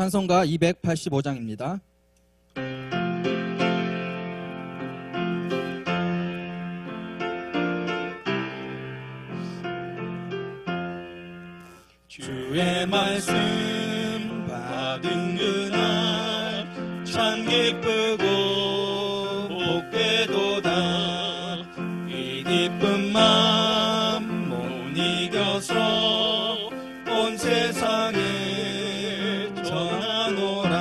찬송가 285장입니다. 주의 말씀 받은 그날 참 기쁘고 복되도다. 이 기쁜 마음 못 이겨서 온 세상에 전하노라.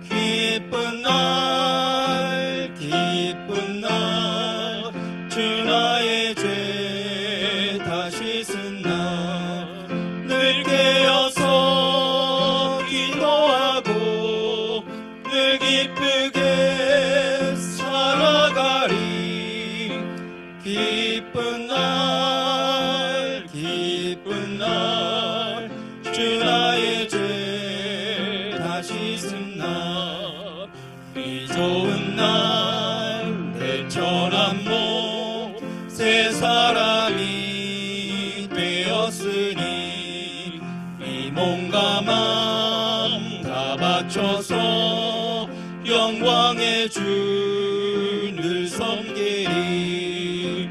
기쁜 날 기쁜 날 주 나의 죄 다시 쓴 날 늘 깨어서 기도하고 늘 기쁘게 살아가리. 기쁜 날 기쁜 날 주 나의 죄 다시 쓴 날 이 좋은 날 내 천한 몸 새 사람이 되었으니 이 몸과 마음 다 바쳐서 영광의 주를 섬기리.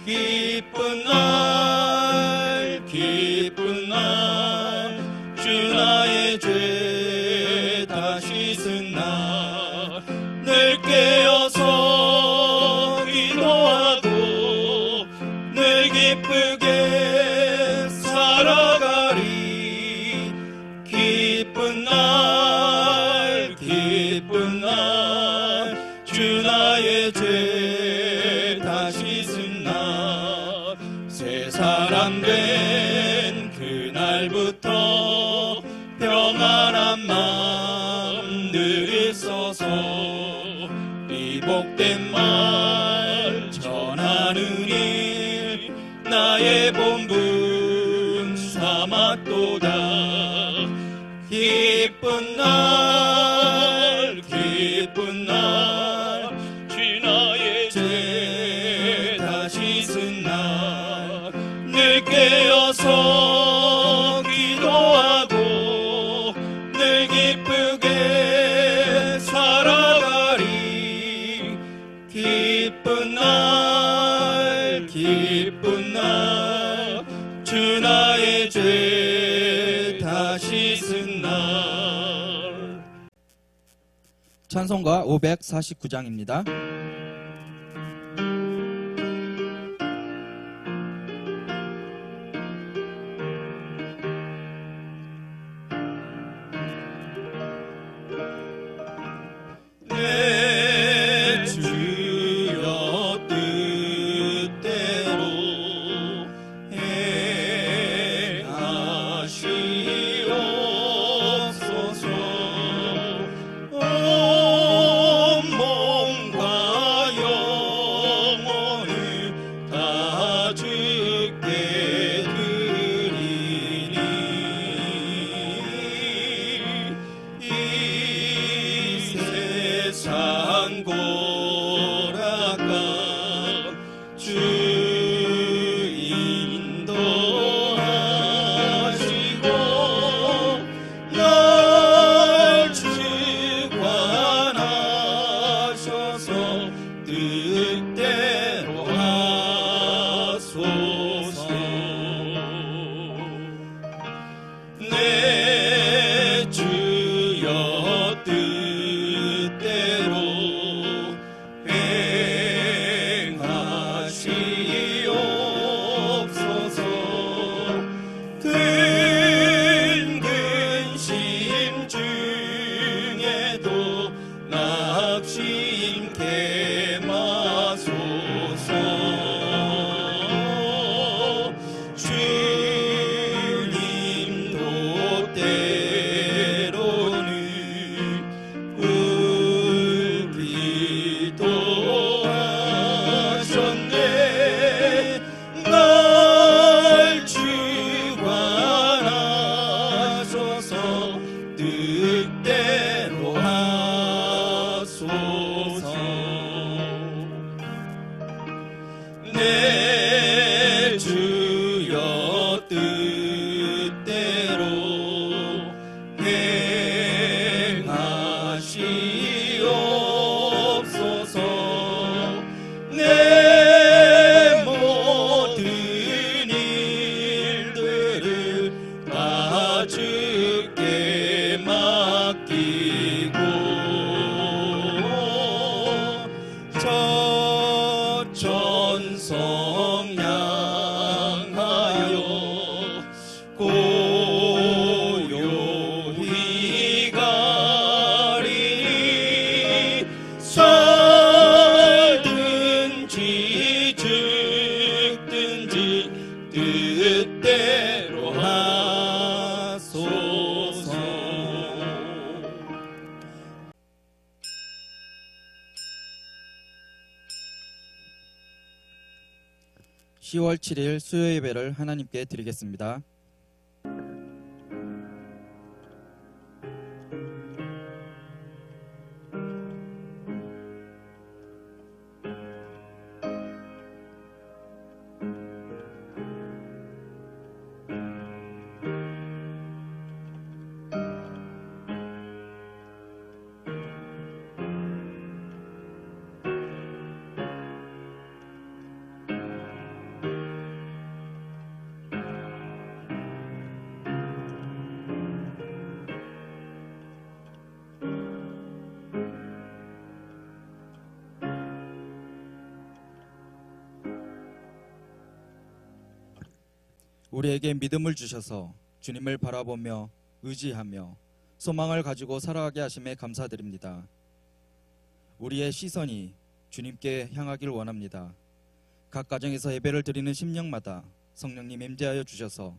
기쁜 날 기쁜 날 주 나의 죄 다시 쓴 날 늘 깨어서 기도하고 늘 기쁘게 살아가리. 기쁜 날 기쁜 날 주 나의 죄 다시 쓴 날 새 사람 된 그날부터 평안한 마음 늘 있어서 이 복된 말 전하는 일 나의 본분 삼았도다. 기쁜 날 기쁜 날 주 나의 죄 다시 쓴 날 늘 깨어서 기도하고 늘 기쁘게 살아가리. 기쁜 날 기쁜 날 주 나의 죄 다시 쓴 날. 찬송가 549장입니다. 내 주여 뜻대로 행하시옵소서. 온 몸과 영혼을 다 주께 드리니 이 세상 고락가 주 인도하시고 날 주관하셔서 뜻대로 하소서. 내 주여 뜻대로 행하시옵소서. 든 근심 중에도 낙심케 마소서. 주님도 때로는 울기도 하셨네. 날 주관하셔서 뜻대로 하소서. 내 주여 뜻대로 10월 7일 수요 예배를 하나님께 드리겠습니다. 우리에게 믿음을 주셔서 주님을 바라보며 의지하며 소망을 가지고 살아가게 하심에 감사드립니다. 우리의 시선이 주님께 향하길 원합니다. 각 가정에서 예배를 드리는 심령마다 성령님 임재하여 주셔서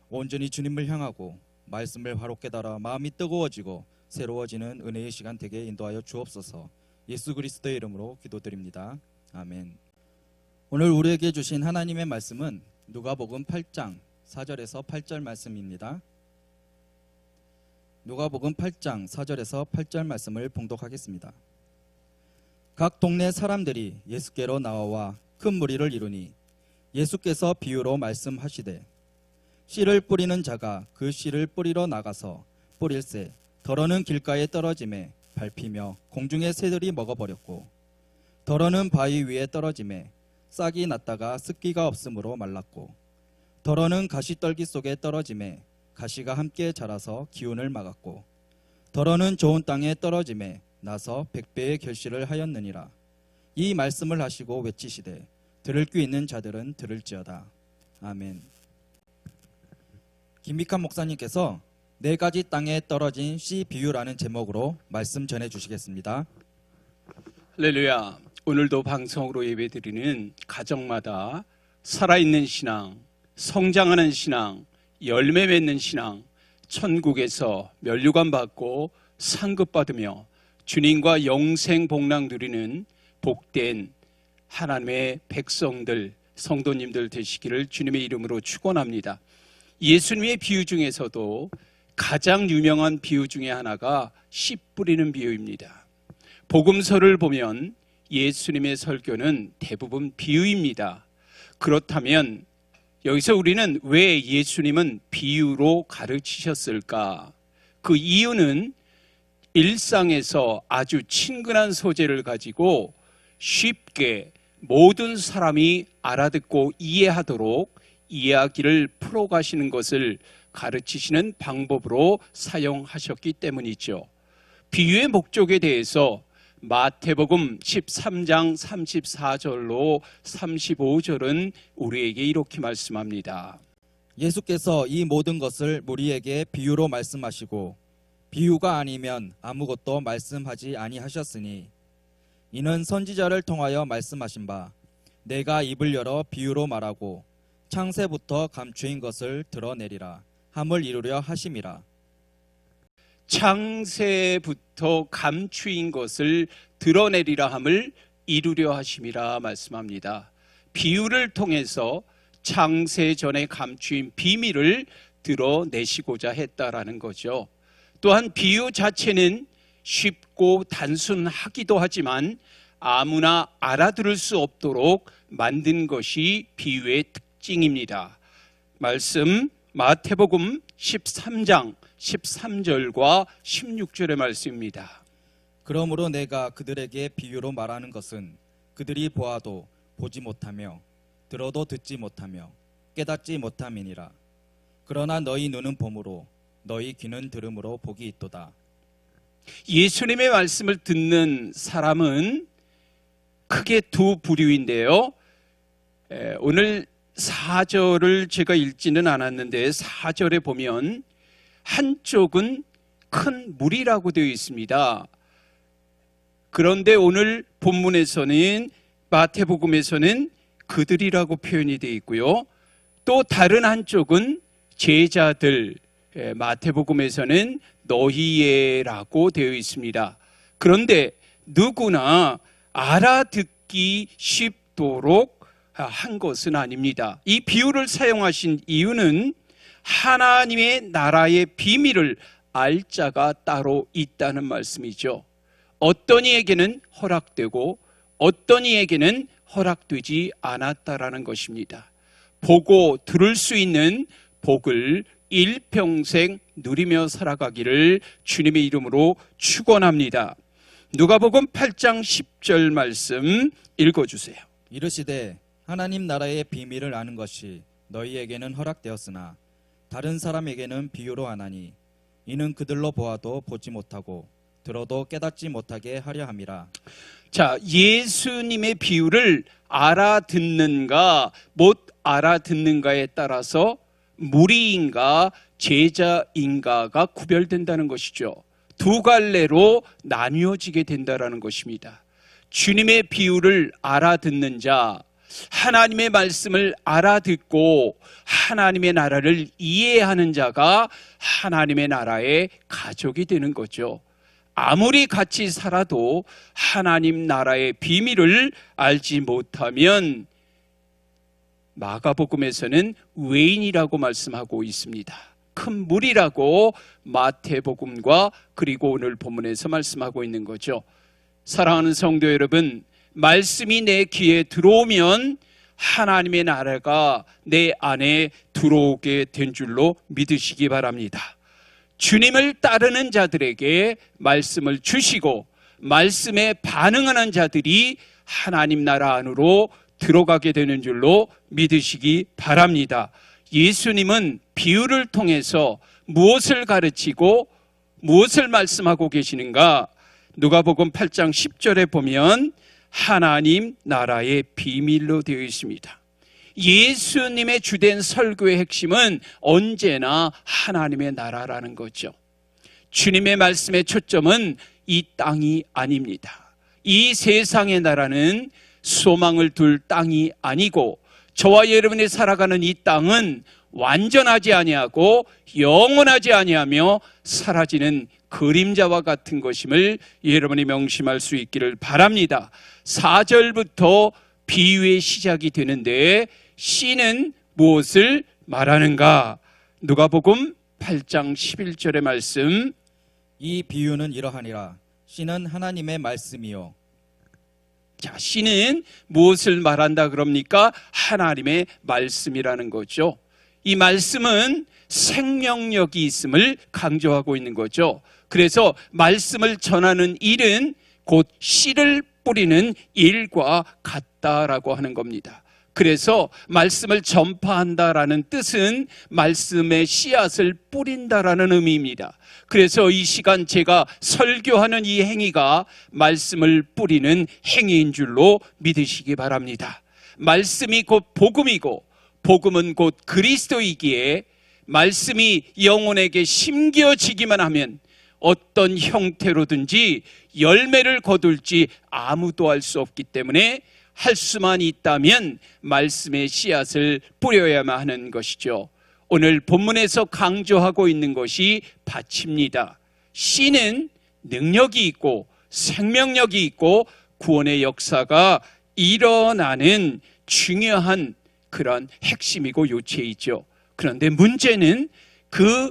온전히 주님을 향하고 말씀을 바로 깨달아 마음이 뜨거워지고 새로워지는 은혜의 시간 되게 인도하여 주옵소서. 예수 그리스도의 이름으로 기도드립니다. 아멘. 오늘 우리에게 주신 하나님의 말씀은 누가복음 8장 4절에서 8절 말씀입니다. 누가복음 8장 4절에서 8절 말씀을 봉독하겠습니다. 각 동네 사람들이 예수께로 나와 큰 무리를 이루니 예수께서 비유로 말씀하시되 씨를 뿌리는 자가 그 씨를 뿌리러 나가서 뿌릴새 더러는 길가에 떨어짐에 밟히며 공중의 새들이 먹어버렸고 더러는 바위 위에 떨어짐에 싹이 났다가 습기가 없으므로 말랐고 더러는 가시떨기 속에 떨어짐에 가시가 함께 자라서 기운을 막았고 더러는 좋은 땅에 떨어짐에 나서 100배의 결실을 하였느니라. 이 말씀을 하시고 외치시되 들을 귀 있는 자들은 들을지어다. 아멘. 김익환 목사님께서 4가지 땅에 떨어진 씨 비유라는 제목으로 말씀 전해 주시겠습니다. 할렐루야. 오늘도 방송으로 예배드리는 가정마다 살아있는 신앙, 성장하는 신앙, 열매 맺는 신앙, 천국에서 면류관 받고 상급받으며 주님과 영생 복락 누리는 복된 하나님의 백성들, 성도님들 되시기를 주님의 이름으로 축원합니다. 예수님의 비유 중에서도 가장 유명한 비유 중에 하나가 씨 뿌리는 비유입니다. 복음서를 보면 예수님의 설교는 대부분 비유입니다. 그렇다면 여기서 우리는 왜 예수님은 비유로 가르치셨을까? 그 이유는 일상에서 아주 친근한 소재를 가지고 쉽게 모든 사람이 알아듣고 이해하도록 이야기를 풀어가시는 것을 가르치시는 방법으로 사용하셨기 때문이죠. 비유의 목적에 대해서 마태복음 13장 34절로 35절은 우리에게 이렇게 말씀합니다. 예수께서 이 모든 것을 무리에게 비유로 말씀하시고 비유가 아니면 아무것도 말씀하지 아니하셨으니 이는 선지자를 통하여 말씀하신 바 내가 입을 열어 비유로 말하고 창세부터 감추인 것을 드러내리라 함을 이루려 하심이라. 창세부터 감추인 것을 드러내리라 함을 이루려 하심이라 말씀합니다. 비유를 통해서 창세 전에 감추인 비밀을 드러내시고자 했다라는 거죠. 또한 비유 자체는 쉽고 단순하기도 하지만 아무나 알아들을 수 없도록 만든 것이 비유의 특징입니다. 말씀 마태복음 13장 13절과 16절의 말씀입니다. 그러므로 내가 그들에게 비유로 말하는 것은 그들이 보아도 보지 못하며 들어도 듣지 못하며 깨닫지 못함이니라. 그러나 너희 눈은 봄으로 너희 귀는 들음으로 복이 있도다. 예수님의 말씀을 듣는 사람은 크게 두 부류인데요. 오늘 4절을 제가 읽지는 않았는데 4절에 보면 한쪽은 큰 물이라고 되어 있습니다. 그런데 오늘 본문에서는 마태복음에서는 그들이라고 표현이 되어 있고요. 또 다른 한쪽은 제자들, 마태복음에서는 너희에라고 되어 있습니다. 그런데 누구나 알아듣기 쉽도록 한 것은 아닙니다. 이 비유를 사용하신 이유는 하나님의 나라의 비밀을 알 자가 따로 있다는 말씀이죠. 어떤 이에게는 허락되고 어떤 이에게는 허락되지 않았다라는 것입니다. 보고 들을 수 있는 복을 일평생 누리며 살아가기를 주님의 이름으로 축원합니다. 누가복음 8장 10절 말씀 읽어주세요. 이르시되 하나님 나라의 비밀을 아는 것이 너희에게는 허락되었으나 다른 사람에게는 비유로 하나니 이는 그들로 보아도 보지 못하고 들어도 깨닫지 못하게 하려 함이라. 자, 예수님의 비유를 알아듣는가 못 알아듣는가에 따라서 무리인가 제자인가가 구별된다는 것이죠. 두 갈래로 나뉘어지게 된다는 것입니다. 주님의 비유를 알아듣는 자, 하나님의 말씀을 알아듣고 하나님의 나라를 이해하는 자가 하나님의 나라의 가족이 되는 거죠. 아무리 같이 살아도 하나님 나라의 비밀을 알지 못하면 마가복음에서는 외인이라고 말씀하고 있습니다. 큰 무리라고 마태복음과 그리고 오늘 본문에서 말씀하고 있는 거죠. 사랑하는 성도 여러분, 말씀이 내 귀에 들어오면 하나님의 나라가 내 안에 들어오게 된 줄로 믿으시기 바랍니다. 주님을 따르는 자들에게 말씀을 주시고 말씀에 반응하는 자들이 하나님 나라 안으로 들어가게 되는 줄로 믿으시기 바랍니다. 예수님은 비유를 통해서 무엇을 가르치고 무엇을 말씀하고 계시는가? 누가복음 8장 10절에 보면 하나님 나라의 비밀로 되어 있습니다. 예수님의 주된 설교의 핵심은 언제나 하나님의 나라라는 거죠. 주님의 말씀의 초점은 이 땅이 아닙니다. 이 세상의 나라는 소망을 둘 땅이 아니고 저와 여러분이 살아가는 이 땅은 완전하지 아니하고 영원하지 아니하며 사라지는 그림자와 같은 것임을 여러분이 명심할 수 있기를 바랍니다. 4절부터 비유의 시작이 되는데 씨는 무엇을 말하는가? 누가복음 8장 11절의 말씀. 이 비유는 이러하니라. 씨는 하나님의 말씀이요. 자, 씨는 무엇을 말한다 그럽니까? 하나님의 말씀이라는 거죠. 이 말씀은 생명력이 있음을 강조하고 있는 거죠. 그래서 말씀을 전하는 일은 곧 씨를 뿌리는 일과 같다라고 하는 겁니다. 그래서 말씀을 전파한다라는 뜻은 말씀의 씨앗을 뿌린다라는 의미입니다. 그래서 이 시간 제가 설교하는 이 행위가 말씀을 뿌리는 행위인 줄로 믿으시기 바랍니다. 말씀이 곧 복음이고 복음은 곧 그리스도이기에 말씀이 영혼에게 심겨지기만 하면 어떤 형태로든지 열매를 거둘지 아무도 알 수 없기 때문에 할 수만 있다면 말씀의 씨앗을 뿌려야만 하는 것이죠. 오늘 본문에서 강조하고 있는 것이 밭입니다. 씨는 능력이 있고 생명력이 있고 구원의 역사가 일어나는 중요한 그런 핵심이고 요체이죠. 그런데 문제는 그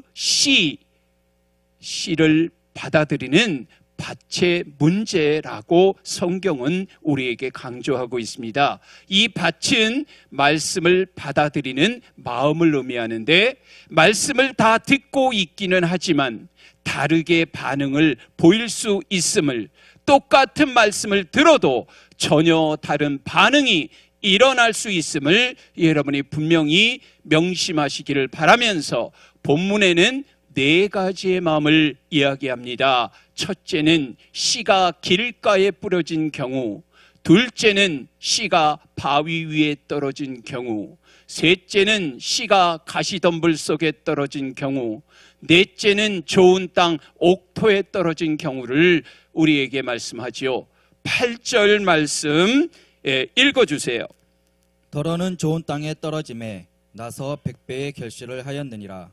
씨를 받아들이는 밭의 문제라고 성경은 우리에게 강조하고 있습니다. 이 밭은 말씀을 받아들이는 마음을 의미하는데 말씀을 다 듣고 있기는 하지만 다르게 반응을 보일 수 있음을, 똑같은 말씀을 들어도 전혀 다른 반응이 일어날 수 있음을 여러분이 분명히 명심하시기를 바라면서 본문에는 4가지의 마음을 이야기합니다. 첫째는 씨가 길가에 뿌려진 경우, 둘째는 씨가 바위 위에 떨어진 경우, 셋째는 씨가 가시덤불 속에 떨어진 경우, 넷째는 좋은 땅 옥토에 떨어진 경우를 우리에게 말씀하지요. 8절 말씀 읽어주세요. 더러는 좋은 땅에 떨어짐에 나서 100배의 결실을 하였느니라.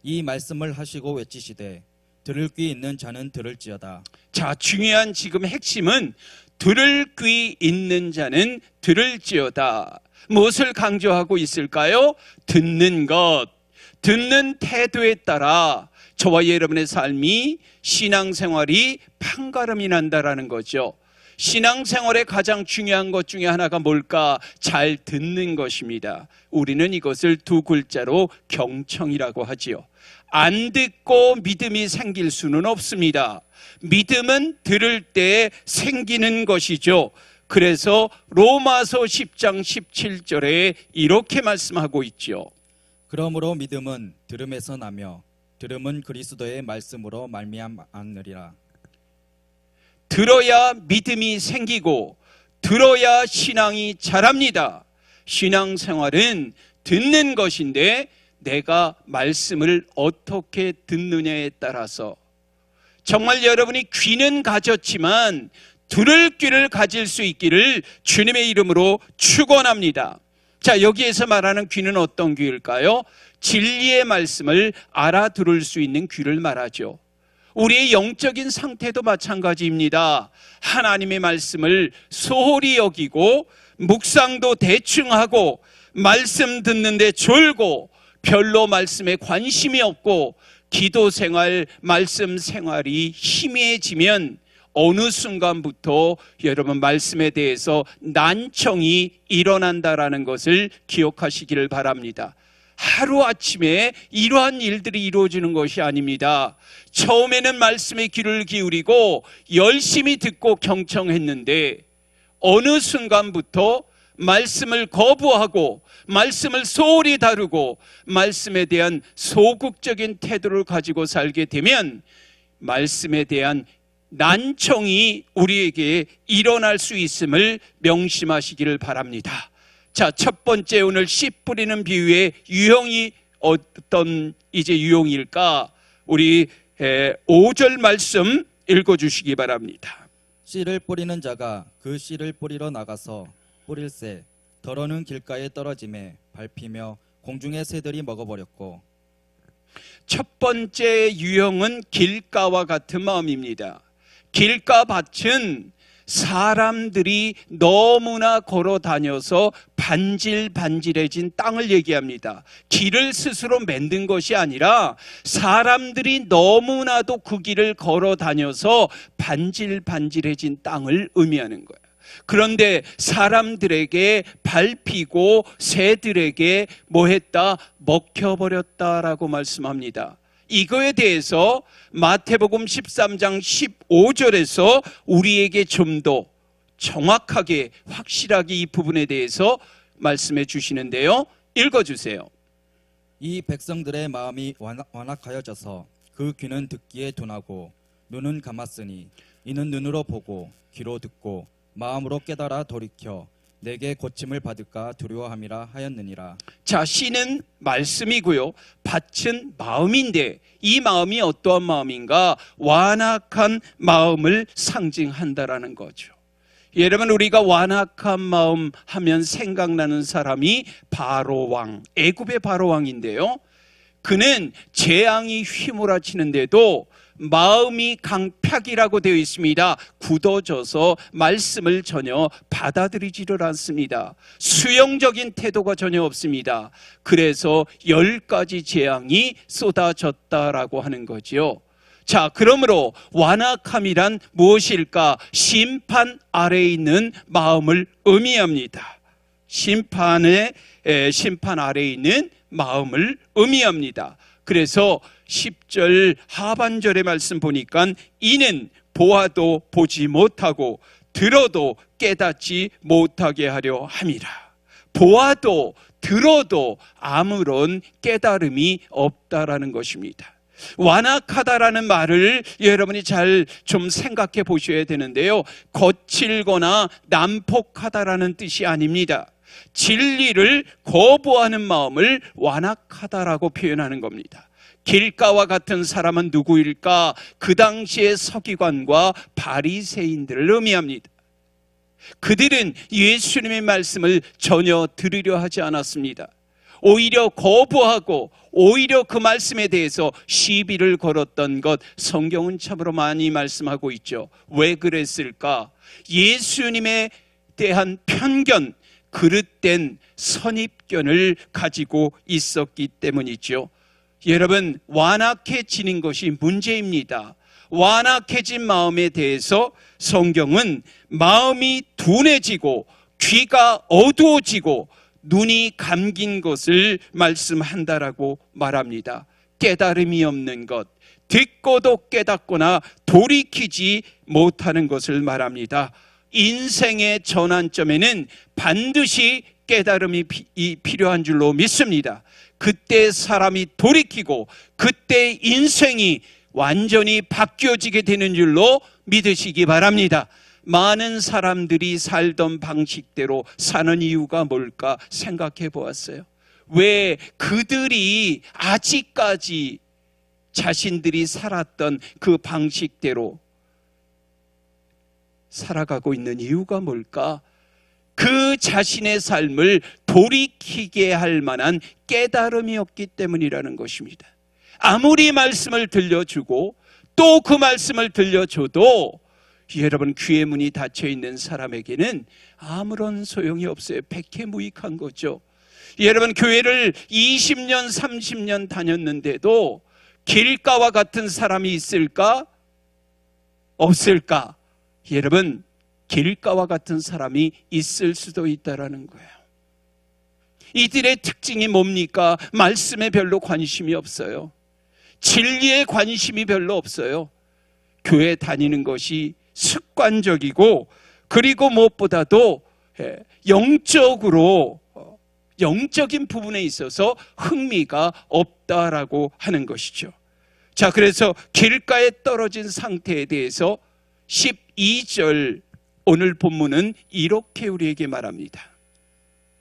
이 말씀을 하시고 외치시되 들을 귀 있는 자는 들을지어다. 자, 중요한 지금 핵심은 들을 귀 있는 자는 들을지어다. 무엇을 강조하고 있을까요? 듣는 것, 듣는 태도에 따라 저와 여러분의 삶이, 신앙생활이 판가름이 난다라는 거죠. 신앙생활의 가장 중요한 것 중에 하나가 뭘까? 잘 듣는 것입니다. 우리는 이것을 두 글자로 경청이라고 하지요. 안 듣고 믿음이 생길 수는 없습니다. 믿음은 들을 때 생기는 것이죠. 그래서 로마서 10장 17절에 이렇게 말씀하고 있죠. 그러므로 믿음은 들음에서 나며 들음은 그리스도의 말씀으로 말미암느니라. 들어야 믿음이 생기고 들어야 신앙이 자랍니다. 신앙생활은 듣는 것인데 내가 말씀을 어떻게 듣느냐에 따라서, 정말 여러분이 귀는 가졌지만 들을 귀를 가질 수 있기를 주님의 이름으로 축원합니다. 자, 여기에서 말하는 귀는 어떤 귀일까요? 진리의 말씀을 알아들을 수 있는 귀를 말하죠. 우리의 영적인 상태도 마찬가지입니다. 하나님의 말씀을 소홀히 여기고 묵상도 대충 하고 말씀 듣는데 졸고 별로 말씀에 관심이 없고 기도 생활, 말씀 생활이 희미해지면 어느 순간부터 여러분 말씀에 대해서 난청이 일어난다라는 것을 기억하시기를 바랍니다. 하루아침에 이러한 일들이 이루어지는 것이 아닙니다. 처음에는 말씀에 귀를 기울이고 열심히 듣고 경청했는데 어느 순간부터 말씀을 거부하고 말씀을 소홀히 다루고 말씀에 대한 소극적인 태도를 가지고 살게 되면 말씀에 대한 난청이 우리에게 일어날 수 있음을 명심하시기를 바랍니다. 자, 첫 번째, 오늘 씨 뿌리는 비유의 유형이 어떤 유형일까? 우리 5절 말씀 읽어주시기 바랍니다. 씨를 뿌리는 자가 그 씨를 뿌리러 나가서 뿌릴새 더러는 길가에 떨어짐에 밟히며 공중의 새들이 먹어버렸고. 첫 번째 유형은 길가와 같은 마음입니다. 길가 밭은 사람들이 너무나 걸어 다녀서 반질반질해진 땅을 얘기합니다. 길을 스스로 만든 것이 아니라 사람들이 너무나도 그 길을 걸어 다녀서 반질반질해진 땅을 의미하는 거예요. 그런데 사람들에게 밟히고 새들에게 뭐 했다? 먹혀버렸다라고 말씀합니다. 이거에 대해서 마태복음 13장 15절에서 우리에게 좀 더 정확하게 확실하게 이 부분에 대해서 말씀해 주시는데요. 읽어주세요. 이 백성들의 마음이 완악하여져서 그 귀는 듣기에 둔하고 눈은 감았으니 이는 눈으로 보고 귀로 듣고 마음으로 깨달아 돌이켜 내게 고침을 받을까 두려워함이라 하였느니라. 자, 씨는 말씀이고요, 밭은 마음인데 이 마음이 어떠한 마음인가? 완악한 마음을 상징한다라는 거죠. 여러분, 우리가 완악한 마음 하면 생각나는 사람이 바로왕, 애굽의 바로왕인데요, 그는 재앙이 휘몰아치는데도 마음이 강팍이라고 되어 있습니다. 굳어져서 말씀을 전혀 받아들이지를 않습니다. 수용적인 태도가 전혀 없습니다. 그래서 10가지 재앙이 쏟아졌다라고 하는 거지요. 자, 그러므로 완악함이란 무엇일까? 심판 아래에 있는 마음을 의미합니다. 심판 아래에 있는 마음을 의미합니다. 그래서 10절 하반절의 말씀 보니까 이는 보아도 보지 못하고 들어도 깨닫지 못하게 하려 함이라. 보아도 들어도 아무런 깨달음이 없다라는 것입니다. 완악하다라는 말을 여러분이 잘 좀 생각해 보셔야 되는데요, 거칠거나 난폭하다라는 뜻이 아닙니다. 진리를 거부하는 마음을 완악하다라고 표현하는 겁니다. 길가와 같은 사람은 누구일까? 그 당시의 서기관과 바리새인들을 의미합니다. 그들은 예수님의 말씀을 전혀 들으려 하지 않았습니다. 오히려 거부하고 오히려 그 말씀에 대해서 시비를 걸었던 것 성경은 참으로 많이 말씀하고 있죠. 왜 그랬을까? 예수님에 대한 편견, 그릇된 선입견을 가지고 있었기 때문이죠. 여러분, 완악해지는 것이 문제입니다. 완악해진 마음에 대해서 성경은 마음이 둔해지고 귀가 어두워지고 눈이 감긴 것을 말씀한다라고 말합니다. 깨달음이 없는 것, 듣고도 깨닫거나 돌이키지 못하는 것을 말합니다. 인생의 전환점에는 반드시 깨달음이 필요한 줄로 믿습니다. 그때 사람이 돌이키고 그때 인생이 완전히 바뀌어지게 되는 줄로 믿으시기 바랍니다. 많은 사람들이 살던 방식대로 사는 이유가 뭘까 생각해 보았어요. 왜 그들이 아직까지 자신들이 살았던 그 방식대로 살아가고 있는 이유가 뭘까? 그 자신의 삶을 돌이키게 할 만한 깨달음이 없기 때문이라는 것입니다. 아무리 말씀을 들려주고 또 그 말씀을 들려줘도 여러분, 귀의 문이 닫혀 있는 사람에게는 아무런 소용이 없어요. 백해무익한 거죠. 여러분, 교회를 20년 30년 다녔는데도 길가와 같은 사람이 있을까? 없을까? 여러분, 길가와 같은 사람이 있을 수도 있다라는 거예요. 이들의 특징이 뭡니까? 말씀에 별로 관심이 없어요. 진리에 관심이 별로 없어요. 교회 다니는 것이 습관적이고, 그리고 무엇보다도 영적인 부분에 있어서 흥미가 없다라고 하는 것이죠. 자, 그래서 길가에 떨어진 상태에 대해서 12절 오늘 본문은 이렇게 우리에게 말합니다.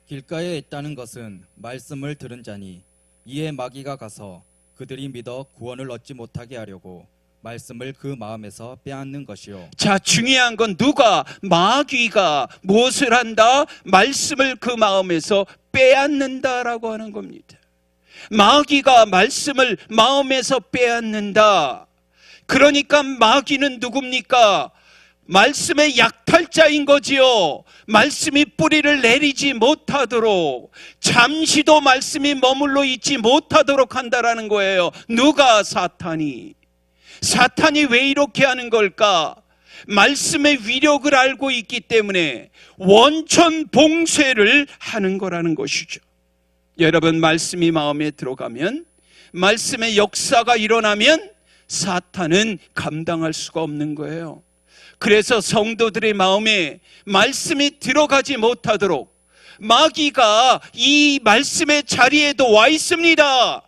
길가에 있다는 것은 말씀을 들은 자니 이에 마귀가 가서 그들이 믿어 구원을 얻지 못하게 하려고 말씀을 그 마음에서 빼앗는 것이요. 자, 중요한 건 마귀가 무엇을 한다? 말씀을 그 마음에서 빼앗는다라고 하는 겁니다. 마귀가 말씀을 마음에서 빼앗는다. 그러니까 마귀는 누굽니까? 말씀의 약탈자인 거지요. 말씀이 뿌리를 내리지 못하도록, 잠시도 말씀이 머물러 있지 못하도록 한다라는 거예요. 누가? 사탄이. 사탄이 왜 이렇게 하는 걸까? 말씀의 위력을 알고 있기 때문에 원천 봉쇄를 하는 거라는 것이죠. 여러분, 말씀이 마음에 들어가면, 말씀의 역사가 일어나면 사탄은 감당할 수가 없는 거예요. 그래서 성도들의 마음에 말씀이 들어가지 못하도록 마귀가 이 말씀의 자리에도 와 있습니다.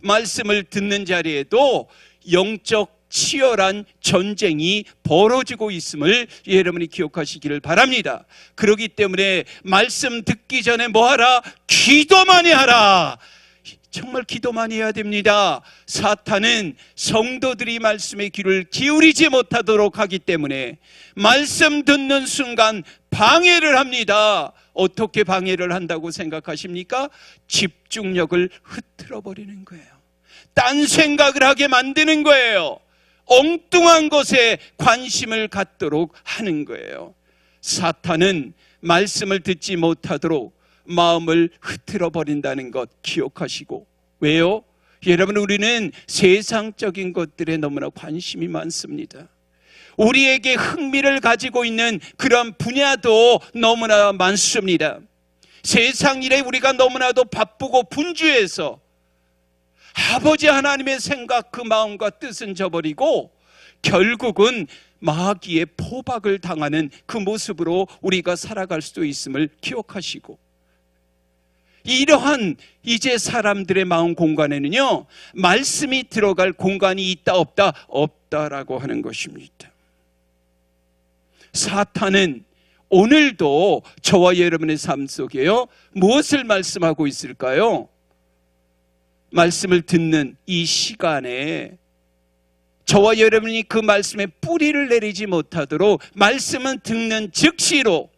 말씀을 듣는 자리에도 영적 치열한 전쟁이 벌어지고 있음을 여러분이 기억하시기를 바랍니다. 그렇기 때문에 말씀 듣기 전에 뭐하라? 기도 많이 하라. 정말 기도 많이 해야 됩니다. 사탄은 성도들이 말씀의 귀를 기울이지 못하도록 하기 때문에 말씀 듣는 순간 방해를 합니다. 어떻게 방해를 한다고 생각하십니까? 집중력을 흐트러 버리는 거예요. 딴 생각을 하게 만드는 거예요. 엉뚱한 것에 관심을 갖도록 하는 거예요. 사탄은 말씀을 듣지 못하도록 마음을 흐트러 버린다는 것 기억하시고. 왜요? 여러분, 우리는 세상적인 것들에 너무나 관심이 많습니다. 우리에게 흥미를 가지고 있는 그런 분야도 너무나 많습니다. 세상 일에 우리가 너무나도 바쁘고 분주해서 아버지 하나님의 생각, 그 마음과 뜻은 저버리고 결국은 마귀의 포박을 당하는 그 모습으로 우리가 살아갈 수도 있음을 기억하시고, 이러한 이제 사람들의 마음 공간에는요, 말씀이 들어갈 공간이 있다 없다? 없다라고 하는 것입니다. 사탄은 오늘도 저와 여러분의 삶 속에요, 무엇을 말씀하고 있을까요? 말씀을 듣는 이 시간에 저와 여러분이 그 말씀에 뿌리를 내리지 못하도록 말씀은 듣는 즉시로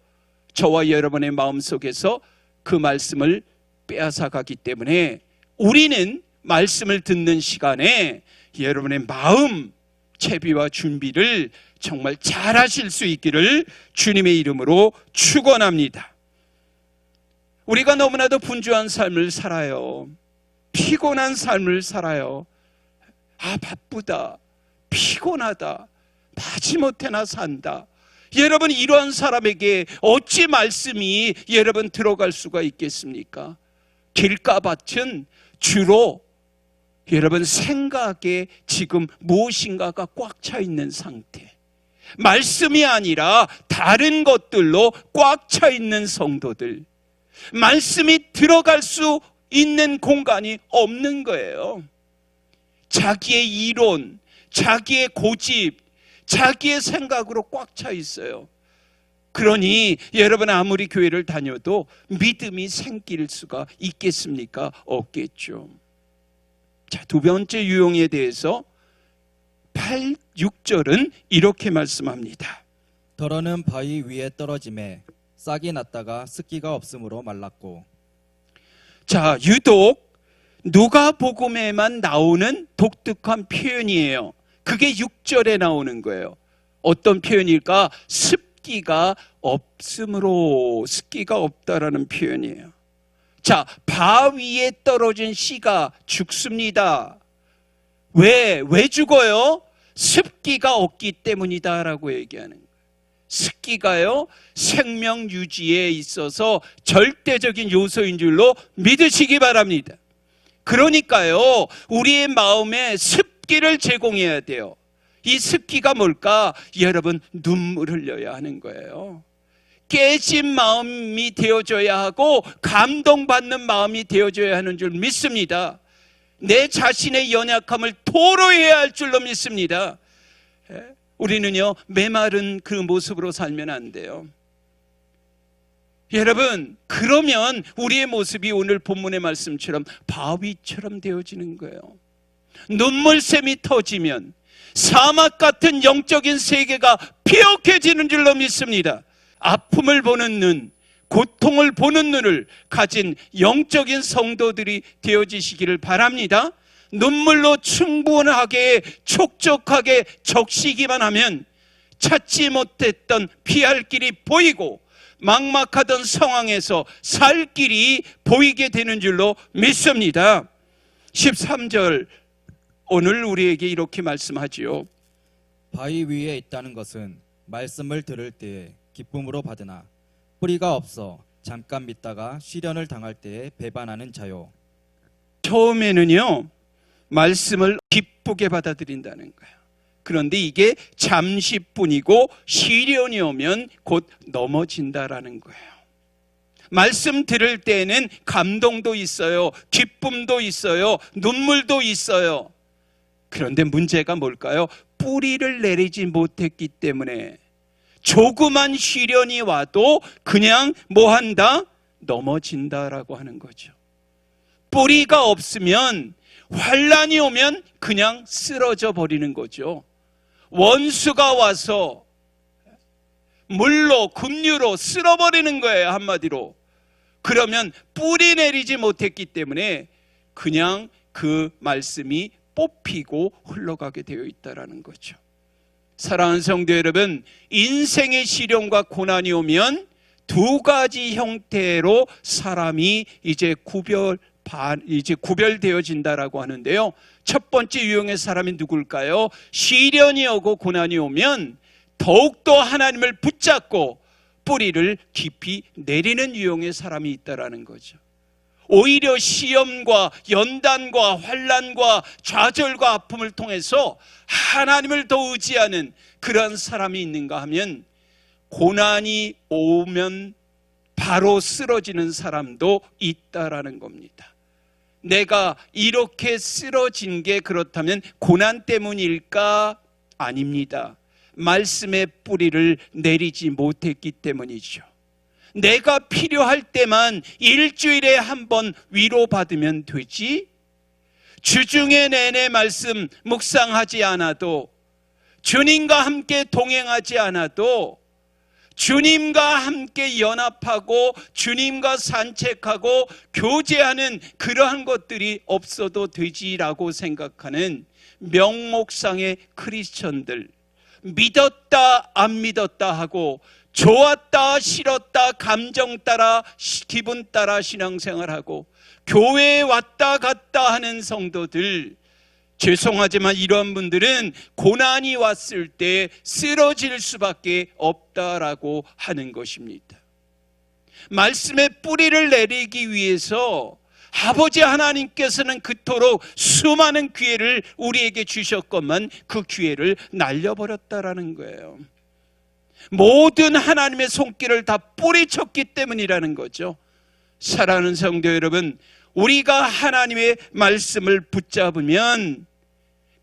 저와 여러분의 마음속에서 그 말씀을 빼앗아가기 때문에 우리는 말씀을 듣는 시간에 여러분의 마음 채비와 준비를 정말 잘 하실 수 있기를 주님의 이름으로 축원합니다. 우리가 너무나도 분주한 삶을 살아요. 피곤한 삶을 살아요. 바쁘다, 피곤하다, 마지못해나 산다. 여러분, 이러한 사람에게 어찌 말씀이 여러분 들어갈 수가 있겠습니까? 길가밭은 주로 여러분 생각에 지금 무엇인가가 꽉 차 있는 상태, 말씀이 아니라 다른 것들로 꽉 차 있는 성도들, 말씀이 들어갈 수 있는 공간이 없는 거예요. 자기의 이론, 자기의 고집, 자기의 생각으로 꽉 차 있어요. 그러니 여러분, 아무리 교회를 다녀도 믿음이 생길 수가 있겠습니까? 없겠죠. 자, 두 번째 유형에 대해서 8, 6절은 이렇게 말씀합니다. 더러는 바위 위에 떨어짐에 싹이 났다가 습기가 없으므로 말랐고. 자, 유독 누가복음에만 나오는 독특한 표현이에요. 그게 6절에 나오는 거예요. 어떤 표현일까? 습기가 없으므로, 습기가 없다라는 표현이에요. 자, 바위에 떨어진 씨가 죽습니다. 왜 죽어요? 습기가 없기 때문이다라고 얘기하는 거예요. 습기가요, 생명 유지에 있어서 절대적인 요소인 줄로 믿으시기 바랍니다. 그러니까요, 우리의 마음에 습기를 제공해야 돼요. 이 습기가 뭘까? 여러분, 눈물 흘려야 하는 거예요. 깨진 마음이 되어줘야 하고 감동받는 마음이 되어줘야 하는 줄 믿습니다. 내 자신의 연약함을 토로해야 할 줄로 믿습니다. 우리는요, 메마른 그 모습으로 살면 안 돼요. 여러분, 그러면 우리의 모습이 오늘 본문의 말씀처럼 바위처럼 되어지는 거예요. 눈물샘이 터지면 사막 같은 영적인 세계가 피옥해지는 줄로 믿습니다. 아픔을 보는 눈, 고통을 보는 눈을 가진 영적인 성도들이 되어지시기를 바랍니다. 눈물로 충분하게 촉촉하게 적시기만 하면 찾지 못했던 피할 길이 보이고 막막하던 상황에서 살 길이 보이게 되는 줄로 믿습니다. 13절 오늘 우리에게 이렇게 말씀하지요. 바위 위에 있다는 것은 말씀을 들을 때에 기쁨으로 받으나 뿌리가 없어 잠깐 믿다가 시련을 당할 때에 배반하는 자요. 처음에는요, 말씀을 기쁘게 받아들인다는 거예요. 그런데 이게 잠시뿐이고 시련이 오면 곧 넘어진다라는 거예요. 말씀 들을 때에는 감동도 있어요, 기쁨도 있어요, 눈물도 있어요. 그런데 문제가 뭘까요? 뿌리를 내리지 못했기 때문에 조그만 시련이 와도 그냥 뭐한다? 넘어진다라고 하는 거죠. 뿌리가 없으면, 환란이 오면 그냥 쓰러져 버리는 거죠. 원수가 와서 물로 급류로 쓸어버리는 거예요, 한마디로. 그러면 뿌리 내리지 못했기 때문에 그냥 그 말씀이 뽑히고 흘러가게 되어 있다는 거죠. 사랑하는 성도 여러분, 인생의 시련과 고난이 오면 두 가지 형태로 사람이 이제 구별되어진다라고 하는데요. 첫 번째 유형의 사람이 누굴까요? 시련이 오고 고난이 오면 더욱더 하나님을 붙잡고 뿌리를 깊이 내리는 유형의 사람이 있다라는 거죠. 오히려 시험과 연단과 환난과 좌절과 아픔을 통해서 하나님을 더 의지하는 그런 사람이 있는가 하면, 고난이 오면 바로 쓰러지는 사람도 있다라는 겁니다. 내가 이렇게 쓰러진 게 그렇다면 고난 때문일까? 아닙니다. 말씀의 뿌리를 내리지 못했기 때문이죠. 내가 필요할 때만 일주일에 한 번 위로받으면 되지, 주중에 내내 말씀 묵상하지 않아도, 주님과 함께 동행하지 않아도, 주님과 함께 연합하고 주님과 산책하고 교제하는 그러한 것들이 없어도 되지라고 생각하는 명목상의 크리스천들, 믿었다 안 믿었다 하고 좋았다 싫었다 감정 따라 기분 따라 신앙생활하고 교회에 왔다 갔다 하는 성도들, 죄송하지만 이러한 분들은 고난이 왔을 때 쓰러질 수밖에 없다라고 하는 것입니다. 말씀의 뿌리를 내리기 위해서 아버지 하나님께서는 그토록 수많은 기회를 우리에게 주셨건만 그 기회를 날려버렸다라는 거예요. 모든 하나님의 손길을 다 뿌리쳤기 때문이라는 거죠. 사랑하는 성도 여러분, 우리가 하나님의 말씀을 붙잡으면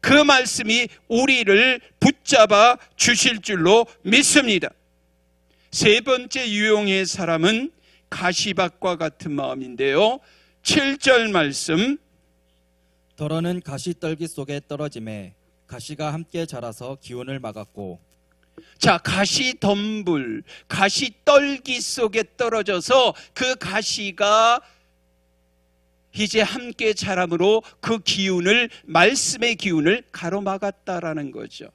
그 말씀이 우리를 붙잡아 주실 줄로 믿습니다. 세 번째 유용의 사람은 가시밭과 같은 마음인데요. 7절 말씀, 더러는 가시떨기 속에 떨어짐에 가시가 함께 자라서 기운을 막았고. 자, 가시덤불, 가시떨기 속에 떨어져서 그 가시가 이제 함께 자람으로 그 기운을, 말씀의 기운을 가로막았다라는 거죠.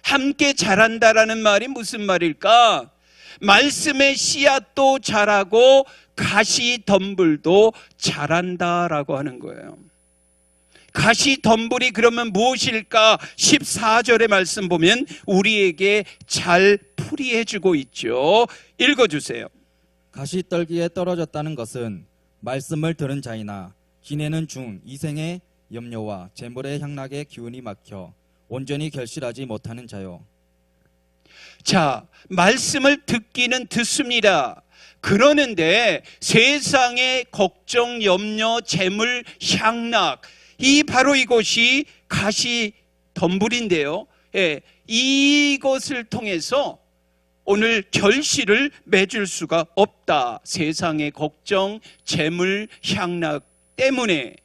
함께 자란다라는 말이 무슨 말일까? 말씀의 씨앗도 자라고 가시덤불도 자란다라고 하는 거예요. 가시덤불이 그러면 무엇일까? 14절의 말씀 보면 우리에게 잘 풀이해주고 있죠. 읽어주세요. 가시떨기에 떨어졌다는 것은 말씀을 들은 자이나 지내는 중 이생의 염려와 재물의 향락의 기운이 막혀 온전히 결실하지 못하는 자요. 자, 말씀을 듣기는 듣습니다. 그러는데 세상의 걱정, 염려, 재물, 향락, 이 바로 이것이 가시덤불인데요. 예, 이것을 통해서 오늘 결실을 맺을 수가 없다. 세상의 걱정, 재물, 향락 때문에.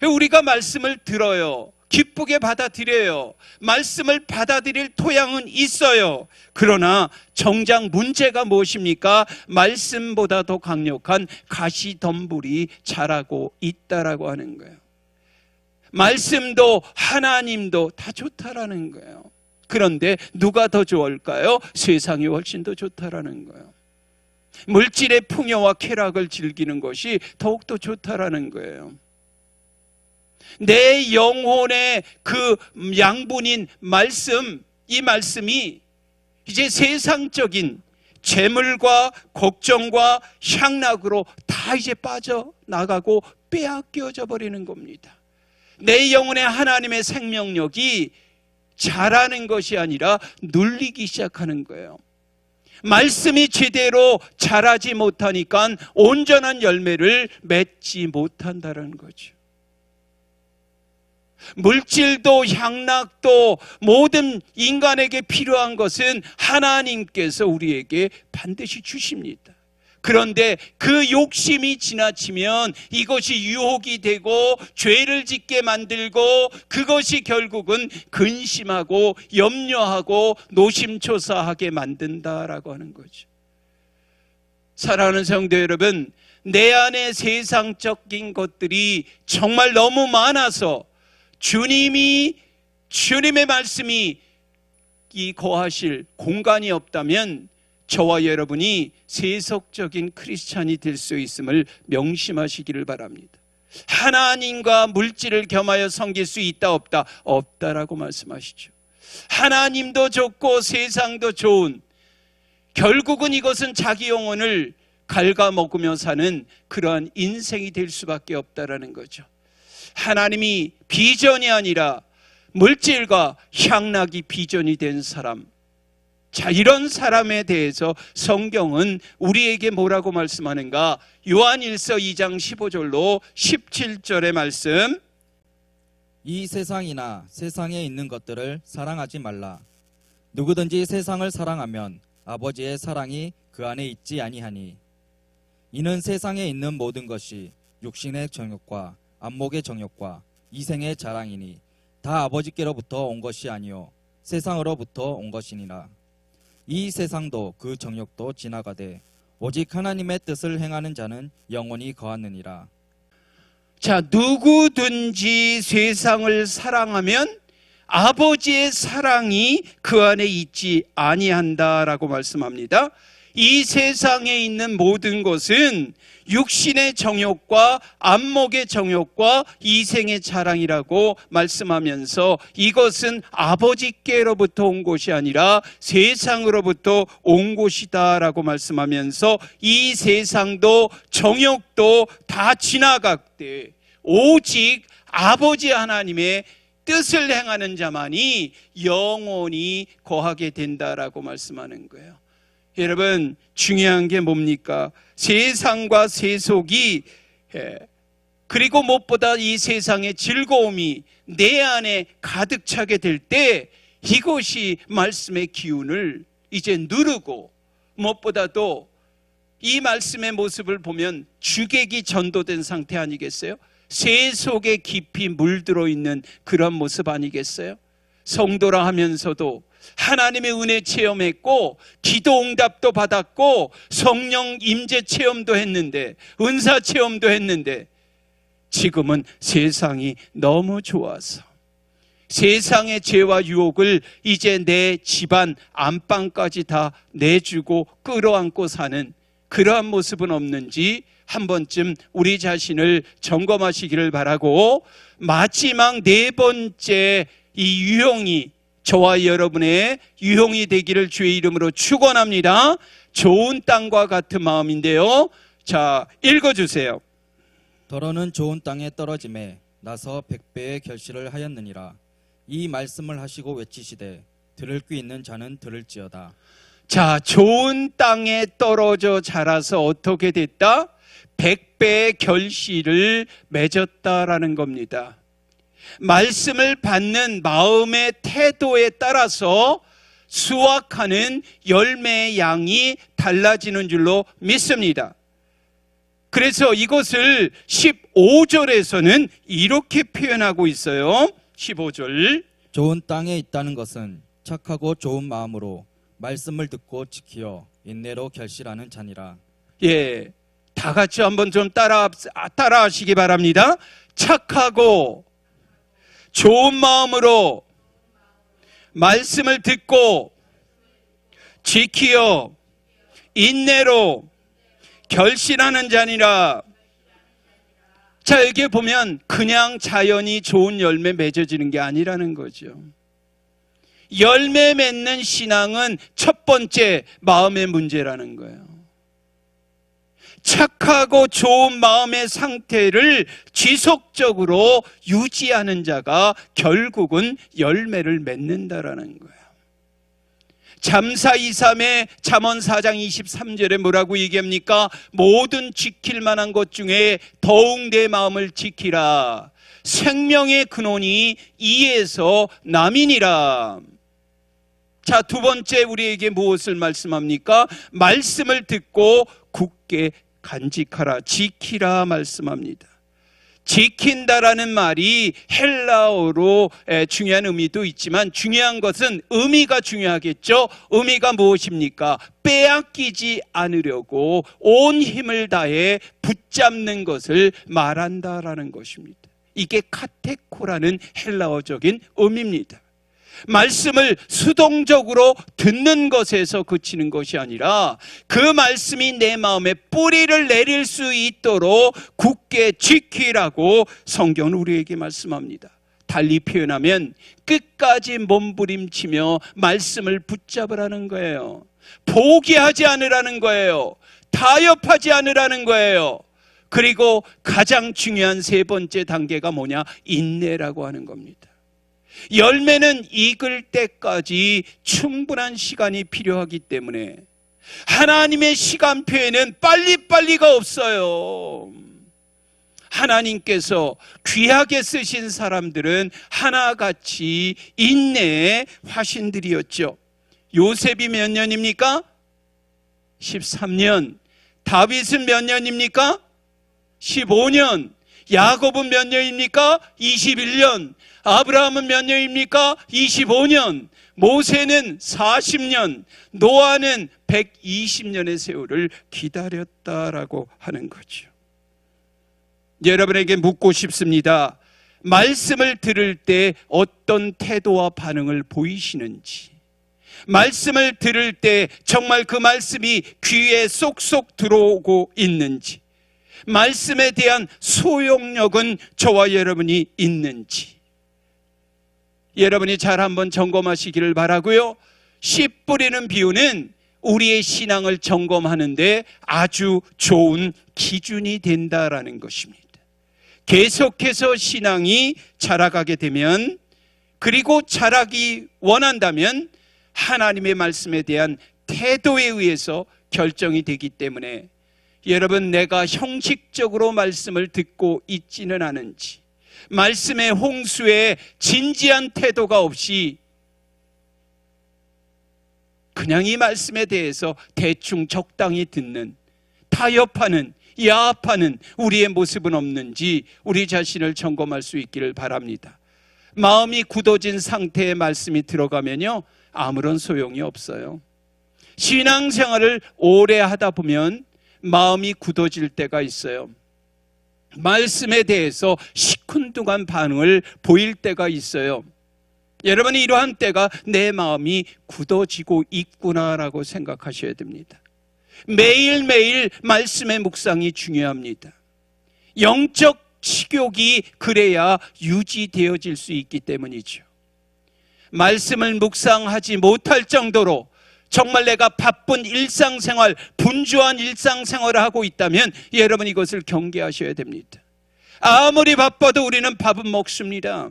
우리가 말씀을 들어요. 기쁘게 받아들여요. 말씀을 받아들일 토양은 있어요. 그러나 정작 문제가 무엇입니까? 말씀보다 더 강력한 가시덤불이 자라고 있다라고 하는 거예요. 말씀도 하나님도 다 좋다라는 거예요. 그런데 누가 더 좋을까요? 세상이 훨씬 더 좋다라는 거예요. 물질의 풍요와 쾌락을 즐기는 것이 더욱더 좋다라는 거예요. 내 영혼의 그 양분인 말씀, 이 말씀이 이제 세상적인 재물과 걱정과 향락으로 다 이제 빠져나가고 빼앗겨져 버리는 겁니다. 내 영혼의 하나님의 생명력이 자라는 것이 아니라 눌리기 시작하는 거예요. 말씀이 제대로 자라지 못하니까 온전한 열매를 맺지 못한다는 거죠. 물질도 향락도 모든 인간에게 필요한 것은 하나님께서 우리에게 반드시 주십니다. 그런데 그 욕심이 지나치면 이것이 유혹이 되고 죄를 짓게 만들고 그것이 결국은 근심하고 염려하고 노심초사하게 만든다라고 하는 거죠. 사랑하는 성도 여러분, 내 안에 세상적인 것들이 정말 너무 많아서 주님의 말씀이 이 거하실 공간이 없다면 저와 여러분이 세속적인 크리스찬이 될 수 있음을 명심하시기를 바랍니다. 하나님과 물질을 겸하여 섬길 수 있다 없다? 없다라고 말씀하시죠. 하나님도 좋고 세상도 좋은, 결국은 이것은 자기 영혼을 갉아먹으며 사는 그러한 인생이 될 수밖에 없다라는 거죠. 하나님이 비전이 아니라 물질과 향락이 비전이 된 사람, 자, 이런 사람에 대해서 성경은 우리에게 뭐라고 말씀하는가? 요한일서 2장 15절로 17절의 말씀, 이 세상이나 세상에 있는 것들을 사랑하지 말라. 누구든지 세상을 사랑하면 아버지의 사랑이 그 안에 있지 아니하니, 이는 세상에 있는 모든 것이 육신의 정욕과 안목의 정욕과 이생의 자랑이니 다 아버지께로부터 온 것이 아니요 세상으로부터 온 것이니라. 이 세상도 그 정욕도 지나가되 오직 하나님의 뜻을 행하는 자는 영원히 거하느니라. 자, 누구든지 세상을 사랑하면 아버지의 사랑이 그 안에 있지 아니한다라고 말씀합니다. 이 세상에 있는 모든 것은 육신의 정욕과 안목의 정욕과 이생의 자랑이라고 말씀하면서 이것은 아버지께로부터 온 것이 아니라 세상으로부터 온 것이다라고 말씀하면서 이 세상도 정욕도 다 지나가되 오직 아버지 하나님의 뜻을 행하는 자만이 영원히 거하게 된다라고 말씀하는 거예요. 여러분, 중요한 게 뭡니까? 세상과 세속이 그리고 무엇보다 이 세상의 즐거움이 내 안에 가득 차게 될 때 이것이 말씀의 기운을 이제 누르고 무엇보다도 이 말씀의 모습을 보면 주객이 전도된 상태 아니겠어요? 새 속에 깊이 물들어 있는 그런 모습 아니겠어요? 성도라 하면서도 하나님의 은혜 체험했고 기도 응답도 받았고 성령 임재 체험도 했는데 은사 체험도 했는데 지금은 세상이 너무 좋아서 세상의 죄와 유혹을 이제 내 집안 안방까지 다 내주고 끌어안고 사는 그러한 모습은 없는지 한 번쯤 우리 자신을 점검하시기를 바라고, 마지막 네 번째 이 유형이 저와 여러분의 유형이 되기를 주의 이름으로 축원합니다. 좋은 땅과 같은 마음인데요. 자, 읽어주세요. 더러는 좋은 땅에 떨어짐에 나서 100배의 결실을 하였느니라. 이 말씀을 하시고 외치시되 들을 귀 있는 자는 들을지어다. 자, 좋은 땅에 떨어져 자라서 어떻게 됐다? 100배의 결실을 맺었다라는 겁니다. 말씀을 받는 마음의 태도에 따라서 수확하는 열매의 양이 달라지는 줄로 믿습니다. 그래서 이것을 15절에서는 이렇게 표현하고 있어요. 15절. 좋은 땅에 있다는 것은 착하고 좋은 마음으로 말씀을 듣고 지키어 인내로 결실하는 자니라. 예, 다 같이 한번 좀 따라하시기 바랍니다. 착하고 좋은 마음으로 말씀을 듣고 지키어 인내로 결실하는 자니라. 자, 여기 보면 그냥 자연히 좋은 열매 맺어지는 게 아니라는 거죠. 열매 맺는 신앙은 첫 번째 마음의 문제라는 거예요. 착하고 좋은 마음의 상태를 지속적으로 유지하는 자가 결국은 열매를 맺는다라는 거예요. 잠사 2:3의 잠언 4장 23절에 뭐라고 얘기합니까? 모든 지킬 만한 것 중에 더욱 내 마음을 지키라. 생명의 근원이 이에서 남이니라. 자, 두 번째 우리에게 무엇을 말씀합니까? 말씀을 듣고 굳게 간직하라, 지키라 말씀합니다. 지킨다라는 말이 헬라어로 중요한 의미도 있지만 중요한 것은 의미가 중요하겠죠. 의미가 무엇입니까? 빼앗기지 않으려고 온 힘을 다해 붙잡는 것을 말한다라는 것입니다. 이게 카테코라는 헬라어적인 의미입니다. 말씀을 수동적으로 듣는 것에서 그치는 것이 아니라 그 말씀이 내 마음에 뿌리를 내릴 수 있도록 굳게 지키라고 성경은 우리에게 말씀합니다. 달리 표현하면 끝까지 몸부림치며 말씀을 붙잡으라는 거예요. 포기하지 않으라는 거예요. 타협하지 않으라는 거예요. 그리고 가장 중요한 세 번째 단계가 뭐냐? 인내라고 하는 겁니다. 열매는 익을 때까지 충분한 시간이 필요하기 때문에 하나님의 시간표에는 빨리빨리가 없어요. 하나님께서 귀하게 쓰신 사람들은 하나같이 인내의 화신들이었죠. 요셉이 몇 년입니까? 13년. 다윗은 몇 년입니까? 15년. 야곱은 몇 년입니까? 21년. 아브라함은 몇 년입니까? 25년. 모세는 40년, 노아는 120년의 세월을 기다렸다라고 하는 거죠. 여러분에게 묻고 싶습니다. 말씀을 들을 때 어떤 태도와 반응을 보이시는지, 말씀을 들을 때 정말 그 말씀이 귀에 쏙쏙 들어오고 있는지, 말씀에 대한 소용력은 저와 여러분이 있는지, 여러분이 잘 한번 점검하시기를 바라고요. 씨 뿌리는 비유는 우리의 신앙을 점검하는데 아주 좋은 기준이 된다라는 것입니다. 계속해서 신앙이 자라가게 되면, 그리고 자라기 원한다면 하나님의 말씀에 대한 태도에 의해서 결정이 되기 때문에, 여러분, 내가 형식적으로 말씀을 듣고 있지는 않은지, 말씀의 홍수에 진지한 태도가 없이 그냥 이 말씀에 대해서 대충 적당히 듣는, 타협하는, 야합하는 우리의 모습은 없는지 우리 자신을 점검할 수 있기를 바랍니다. 마음이 굳어진 상태의 말씀이 들어가면요, 아무런 소용이 없어요. 신앙생활을 오래 하다 보면 마음이 굳어질 때가 있어요. 말씀에 대해서 시큰둥한 반응을 보일 때가 있어요. 여러분이 이러한 때가 내 마음이 굳어지고 있구나라고 생각하셔야 됩니다. 매일매일 말씀의 묵상이 중요합니다. 영적 식욕이 그래야 유지되어질 수 있기 때문이죠. 말씀을 묵상하지 못할 정도로 정말 내가 바쁜 일상생활, 분주한 일상생활을 하고 있다면 여러분 이것을 경계하셔야 됩니다. 아무리 바빠도 우리는 밥은 먹습니다.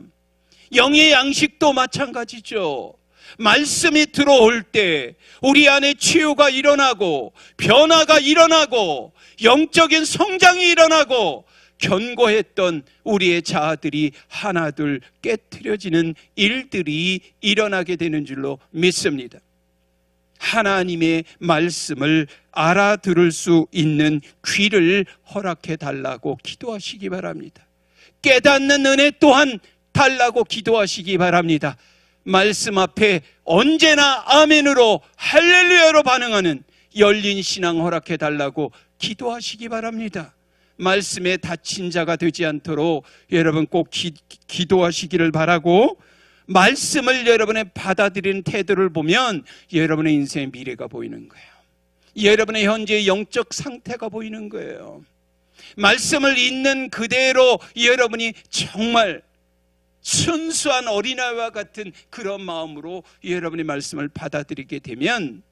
영의 양식도 마찬가지죠. 말씀이 들어올 때 우리 안에 치유가 일어나고 변화가 일어나고 영적인 성장이 일어나고 견고했던 우리의 자아들이 하나둘 깨트려지는 일들이 일어나게 되는 줄로 믿습니다. 하나님의 말씀을 알아들을 수 있는 귀를 허락해 달라고 기도하시기 바랍니다. 깨닫는 은혜 또한 달라고 기도하시기 바랍니다. 말씀 앞에 언제나 아멘으로 할렐루야로 반응하는 열린 신앙 허락해 달라고 기도하시기 바랍니다. 말씀에 다친 자가 되지 않도록 여러분 꼭 기도하시기를 바라고, 말씀을 여러분의 받아들이는 태도를 보면 여러분의 인생의 미래가 보이는 거예요. 여러분의 현재의 영적 상태가 보이는 거예요. 말씀을 있는 그대로 여러분이 정말 순수한 어린아이와 같은 그런 마음으로 여러분의 말씀을 받아들이게 되면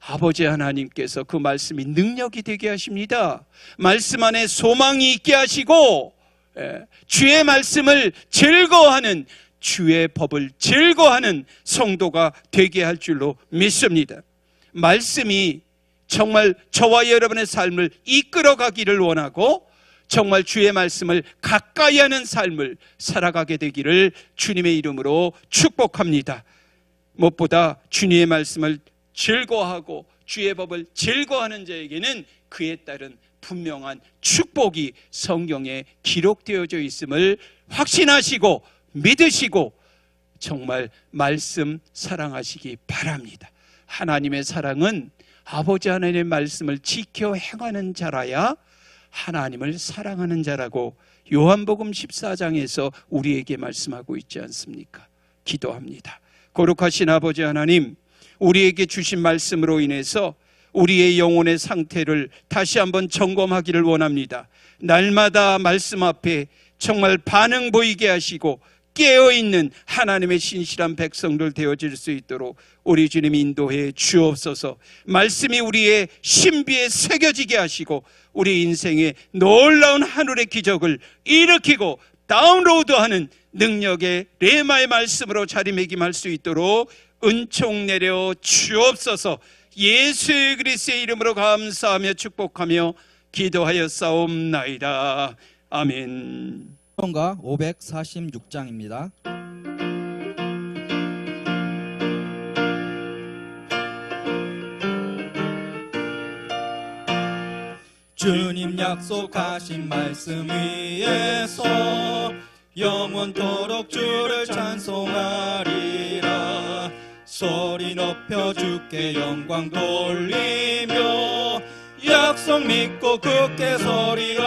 아버지 하나님께서 그 말씀이 능력이 되게 하십니다. 말씀 안에 소망이 있게 하시고 주의 말씀을 즐거워하는, 주의 법을 즐거워하는 성도가 되게 할 줄로 믿습니다. 말씀이 정말 저와 여러분의 삶을 이끌어가기를 원하고 정말 주의 말씀을 가까이 하는 삶을 살아가게 되기를 주님의 이름으로 축복합니다. 무엇보다 주님의 말씀을 즐거워하고 주의 법을 즐거워하는 자에게는 그에 따른 분명한 축복이 성경에 기록되어져 있음을 확신하시고 믿으시고 정말 말씀 사랑하시기 바랍니다. 하나님의 사랑은 아버지 하나님의 말씀을 지켜 행하는 자라야 하나님을 사랑하는 자라고 요한복음 14장에서 우리에게 말씀하고 있지 않습니까? 기도합니다. 거룩하신 아버지 하나님, 우리에게 주신 말씀으로 인해서 우리의 영혼의 상태를 다시 한번 점검하기를 원합니다. 날마다 말씀 앞에 정말 반응 보이게 하시고 깨어있는 하나님의 신실한 백성들 되어질 수 있도록 우리 주님 인도해 주옵소서. 말씀이 우리의 신비에 새겨지게 하시고 우리 인생의 놀라운 하늘의 기적을 일으키고 다운로드하는 능력의 레마의 말씀으로 자리매김할 수 있도록 은총 내려 주옵소서. 예수 그리스도의 이름으로 감사하며 축복하며 기도하였사옵나이다. 아멘. 성가 546장입니다. 주님 약속하신 말씀 위에서 영원토록 주를 찬송하리라. 소리 높여 주께 영광 돌리며 약속 믿고 굳게 서리라.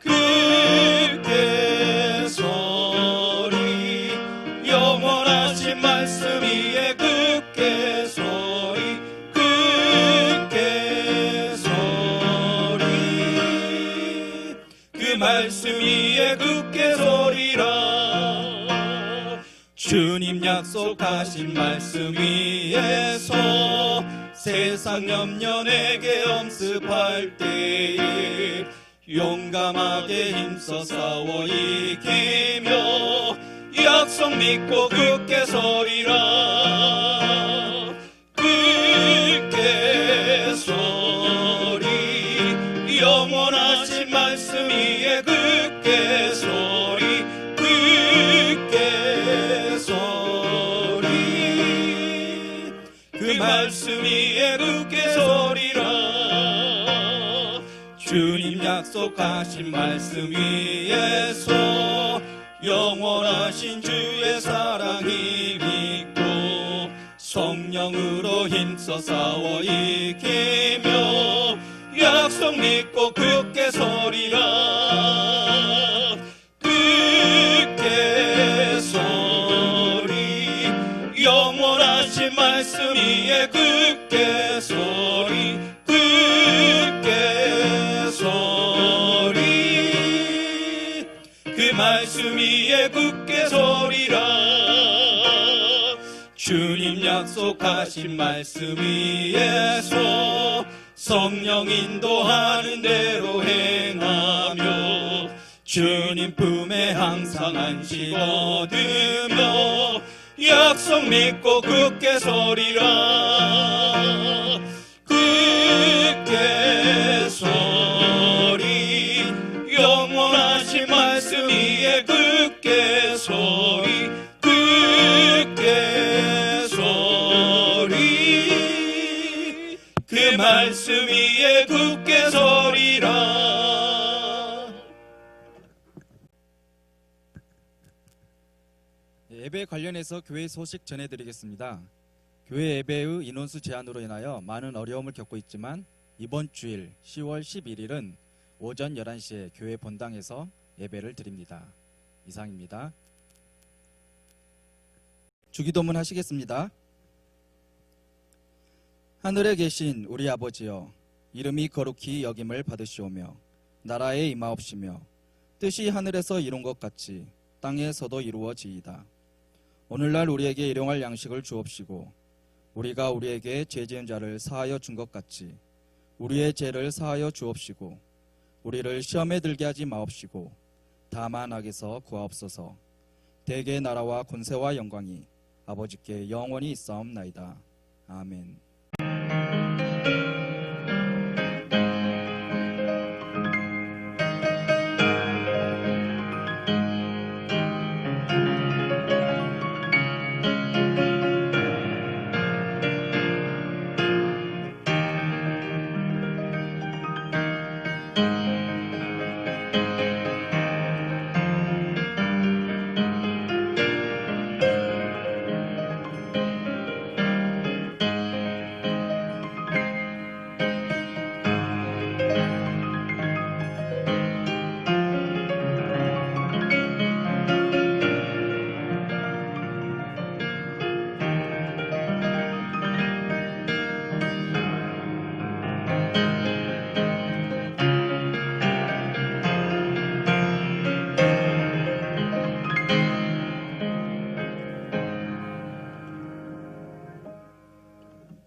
굳게 서리 영원하신 말씀 위에 굳게 서리 굳게 서리 그 말씀 위에 굳게 서리라. 주님 약속하신 말씀 위에서 세상 염려 내게 엄습할 때에 용감하게 힘써 싸워 이기며 약속 믿고 굳게 서리라. 굳게 서리 영원하신 말씀 위에 굳게 서리 굳게 서리 그 말씀 위에 굳게 서리라. 주님 약속하신 말씀 위에서 영원하신 주의 사랑이 믿고 성령으로 힘써 싸워 이기며 약속 믿고 굳게 서리라. 굳게 서리 영원하신 말씀 위에 굳게 서리 굳게 서리 그 말씀 위에 굳게 서리라. 주님 약속하신 말씀 위에서 성령 인도하는 대로 행하며 주님 품에 항상 안식 얻으며 약속 믿고 굳게 서리라. 굳게 서리 영원하신 말씀 위에 굳게 서리 굳게 서리 그 말씀 위에 굳게 서리라. 예배 관련해서 교회 소식 전해드리겠습니다. 교회 예배의 인원수 제한으로 인하여 많은 어려움을 겪고 있지만 이번 주일 10월 11일은 오전 11시에 교회 본당에서 예배를 드립니다. 이상입니다. 주기도문 하시겠습니다. 하늘에 계신 우리 아버지여, 이름이 거룩히 여김을 받으시오며 나라에 임하옵시며 뜻이 하늘에서 이룬 것 같이 땅에서도 이루어지이다. 오늘날 우리에게 일용할 양식을 주옵시고 우리가 우리에게 죄 지은 자를 사하여 준 것 같이 우리의 죄를 사하여 주옵시고 우리를 시험에 들게 하지 마옵시고 다만 악에서 구하옵소서. 대개 나라와 권세와 영광이 아버지께 영원히 있사옵나이다. 아멘.